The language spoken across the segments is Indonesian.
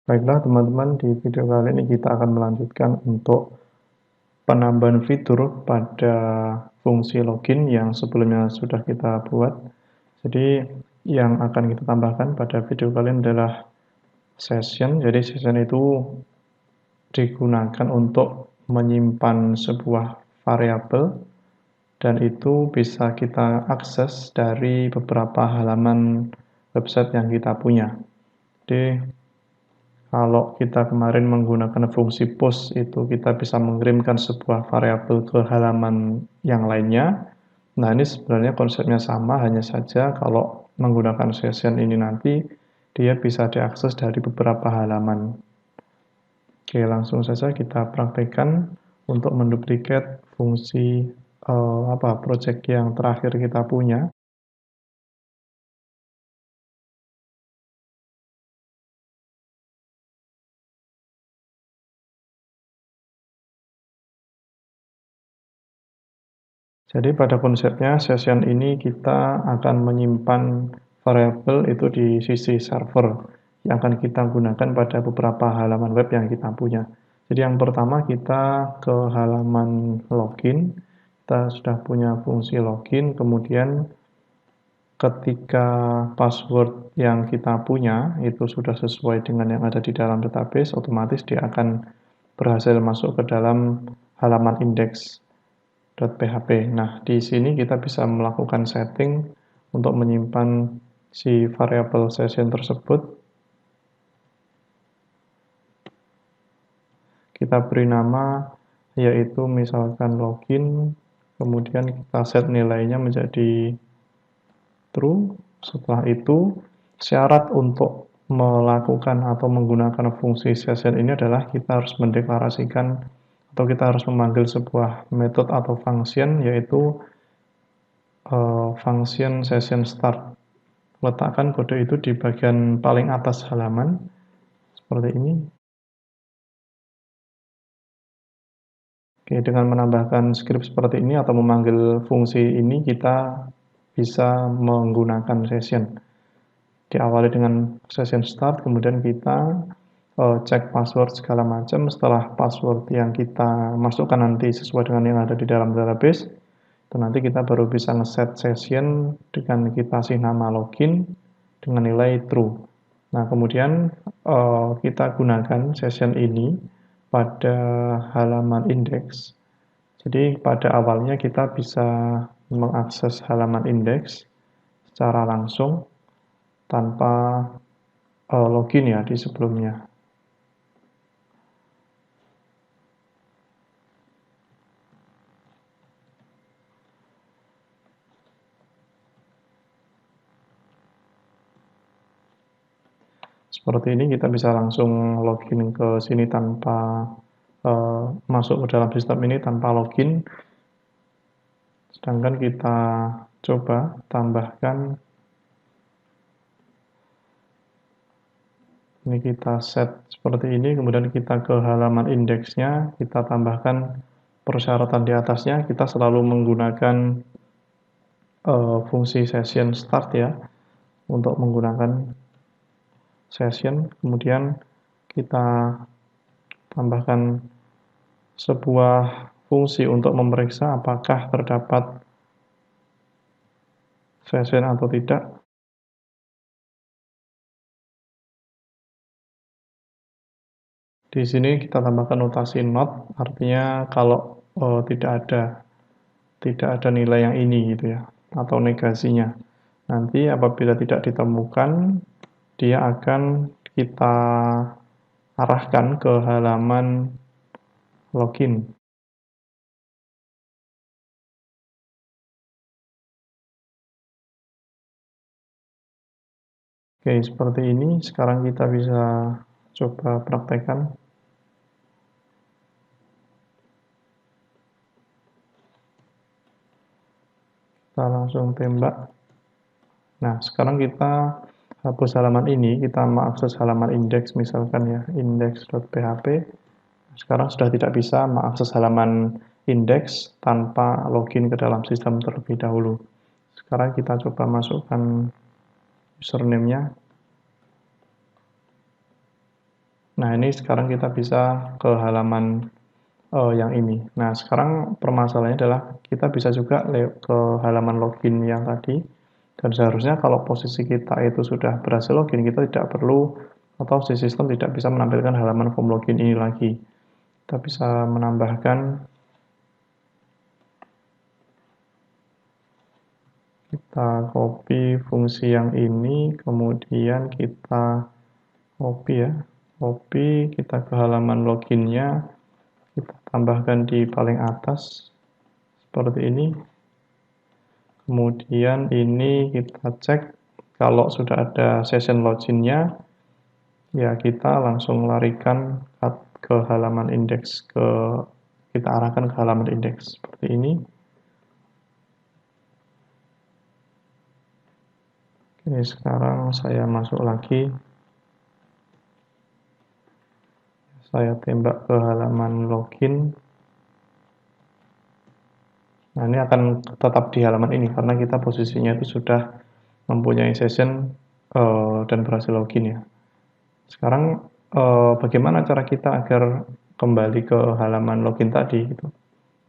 Baiklah teman-teman, di video kali ini kita akan melanjutkan untuk penambahan fitur pada fungsi login yang sebelumnya sudah kita buat. Jadi yang akan kita tambahkan pada video kali ini adalah session. Jadi session itu digunakan untuk menyimpan sebuah variabel dan itu bisa kita akses dari beberapa halaman website yang kita punya. Jadi kalau kita kemarin menggunakan fungsi post, itu kita bisa mengirimkan sebuah variabel ke halaman yang lainnya. Nah, ini sebenarnya konsepnya sama, hanya saja kalau menggunakan session ini nanti, dia bisa diakses dari beberapa halaman. Oke, langsung saja kita praktekkan untuk menduplikat fungsi project yang terakhir kita punya. Jadi pada konsepnya session ini kita akan menyimpan variabel itu di sisi server yang akan kita gunakan pada beberapa halaman web yang kita punya. Jadi yang pertama kita ke halaman login, kita sudah punya fungsi login, kemudian ketika password yang kita punya itu sudah sesuai dengan yang ada di dalam database, otomatis dia akan berhasil masuk ke dalam halaman index.php. Nah, di sini kita bisa melakukan setting untuk menyimpan si variabel session tersebut. Kita beri nama yaitu misalkan login, kemudian kita set nilainya menjadi true. Setelah itu, syarat untuk melakukan atau menggunakan fungsi session ini adalah kita harus mendeklarasikan atau kita harus memanggil sebuah metode atau function yaitu function session start. Letakkan kode itu di bagian paling atas halaman seperti ini. Oke, dengan menambahkan script seperti ini atau memanggil fungsi ini kita bisa menggunakan session. Diawali dengan session start, kemudian kita cek password segala macam. Setelah password yang kita masukkan nanti sesuai dengan yang ada di dalam database, itu nanti kita baru bisa ngeset session dengan kita kasih nama login dengan nilai true. Nah, kemudian kita gunakan session ini pada halaman index. Jadi pada awalnya kita bisa mengakses halaman index secara langsung tanpa login ya di sebelumnya. Seperti ini kita bisa langsung login ke sini tanpa masuk ke dalam sistem ini tanpa login. Sedangkan kita coba tambahkan, ini kita set seperti ini, kemudian kita ke halaman indeksnya, kita tambahkan persyaratan di atasnya, kita selalu menggunakan fungsi session start ya, untuk menggunakan session, kemudian kita tambahkan sebuah fungsi untuk memeriksa apakah terdapat session atau tidak. Di sini kita tambahkan notasi not, artinya kalau tidak ada nilai yang ini gitu ya, atau negasinya. Nanti apabila tidak ditemukan, dia akan kita arahkan ke halaman login. Oke, seperti ini. Sekarang kita bisa coba praktekkan. Kita langsung tembak. Nah, sekarang kita hapus halaman ini, kita mengakses halaman index misalkan ya, index.php. Sekarang sudah tidak bisa mengakses halaman index tanpa login ke dalam sistem terlebih dahulu. Sekarang kita coba masukkan username-nya. Nah, ini sekarang kita bisa ke halaman yang ini. Nah, sekarang permasalahannya adalah kita bisa juga ke halaman login yang tadi, dan seharusnya kalau posisi kita itu sudah berhasil login, kita tidak perlu atau si sistem tidak bisa menampilkan halaman form login ini lagi. Kita bisa menambahkan, kita copy fungsi yang ini, kemudian kita copy ya, copy, kita ke halaman loginnya, kita tambahkan di paling atas, seperti ini. Kemudian ini kita cek, kalau sudah ada session loginnya, ya kita langsung larikan ke halaman indeks, kita arahkan ke halaman indeks, seperti ini. Oke, sekarang saya masuk lagi. Saya tembak ke halaman login. Nah, ini akan tetap di halaman ini karena kita posisinya itu sudah mempunyai session dan berhasil login ya. Sekarang bagaimana cara kita agar kembali ke halaman login tadi gitu.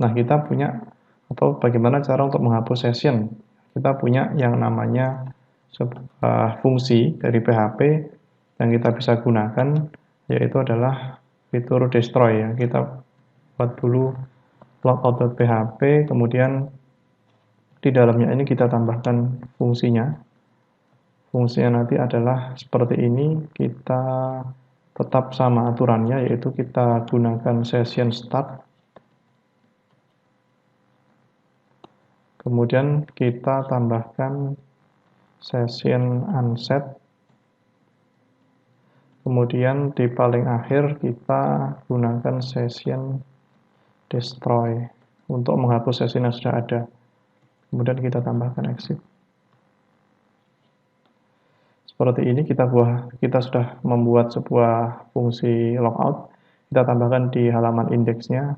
Nah, kita punya, atau bagaimana cara untuk menghapus session. Kita punya yang namanya sebuah fungsi dari PHP yang kita bisa gunakan, yaitu adalah fitur destroy ya. Kita buat dulu logout.php, kemudian di dalamnya ini kita tambahkan fungsinya. Fungsinya nanti adalah seperti ini, kita tetap sama aturannya, yaitu kita gunakan session start. Kemudian kita tambahkan session unset. Kemudian di paling akhir kita gunakan session destroy untuk menghapus session yang sudah ada. Kemudian kita tambahkan exit. Seperti ini kita sudah membuat sebuah fungsi logout. Kita tambahkan di halaman indeksnya.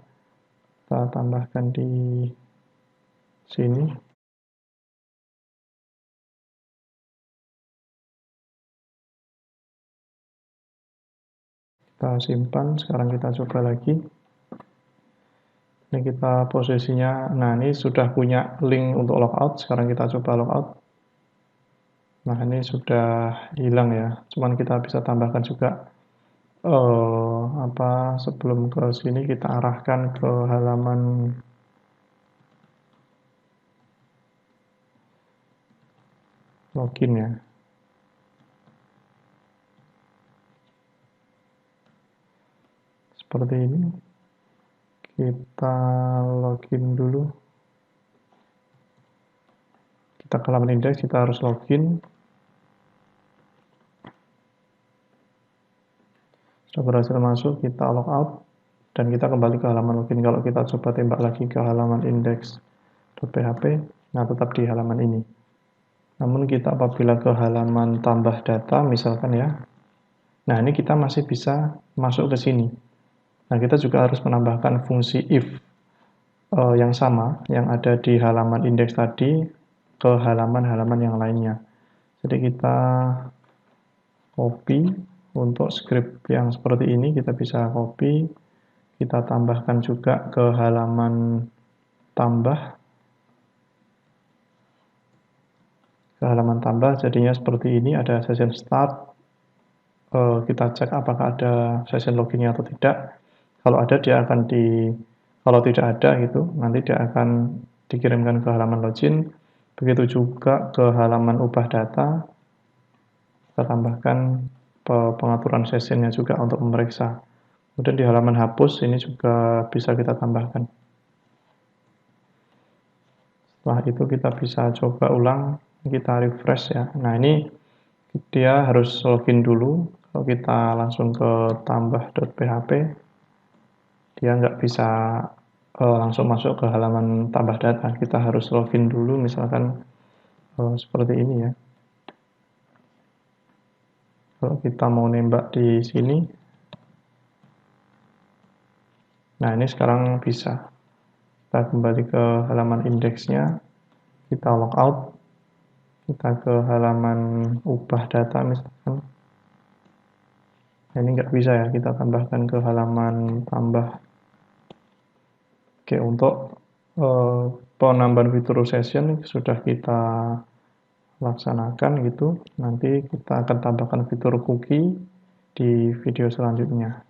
Kita tambahkan di sini. Kita simpan, sekarang kita coba lagi. Ini kita posisinya, nah ini sudah punya link untuk logout, sekarang kita coba logout. Nah ini sudah hilang ya, cuman kita bisa tambahkan juga sebelum ke sini kita arahkan ke halaman login ya. Seperti ini. Kita login dulu. Kita ke halaman indeks, kita harus login. Sudah berhasil masuk, kita logout. Dan kita kembali ke halaman login. Kalau kita coba tembak lagi ke halaman index.php, nah tetap di halaman ini. Namun kita apabila ke halaman tambah data, misalkan ya, nah ini kita masih bisa masuk ke sini. Nah, kita juga harus menambahkan fungsi if yang sama, yang ada di halaman indeks tadi, ke halaman-halaman yang lainnya. Jadi kita copy, untuk script yang seperti ini kita bisa copy, kita tambahkan juga ke halaman tambah. Ke halaman tambah jadinya seperti ini, ada session start. Kita cek apakah ada session loginnya atau tidak. Kalau ada dia akan kalau tidak ada gitu, nanti dia akan dikirimkan ke halaman login. Begitu juga ke halaman ubah data, kita tambahkan pengaturan sessionnya juga untuk memeriksa. Kemudian di halaman hapus ini juga bisa kita tambahkan. Setelah itu kita bisa coba ulang, kita refresh ya. Nah ini dia harus login dulu. Kalau kita langsung ke tambah.php, dia nggak bisa langsung masuk ke halaman tambah data. Kita harus login dulu, misalkan seperti ini ya. Kalau kita mau nembak di sini, nah ini sekarang bisa. Kita kembali ke halaman indeksnya, kita logout, kita ke halaman ubah data misalkan. Nah, ini nggak bisa ya, kita tambahkan ke halaman tambah. Oke, untuk penambahan fitur session sudah kita laksanakan gitu. Nanti kita akan tambahkan fitur cookie di video selanjutnya.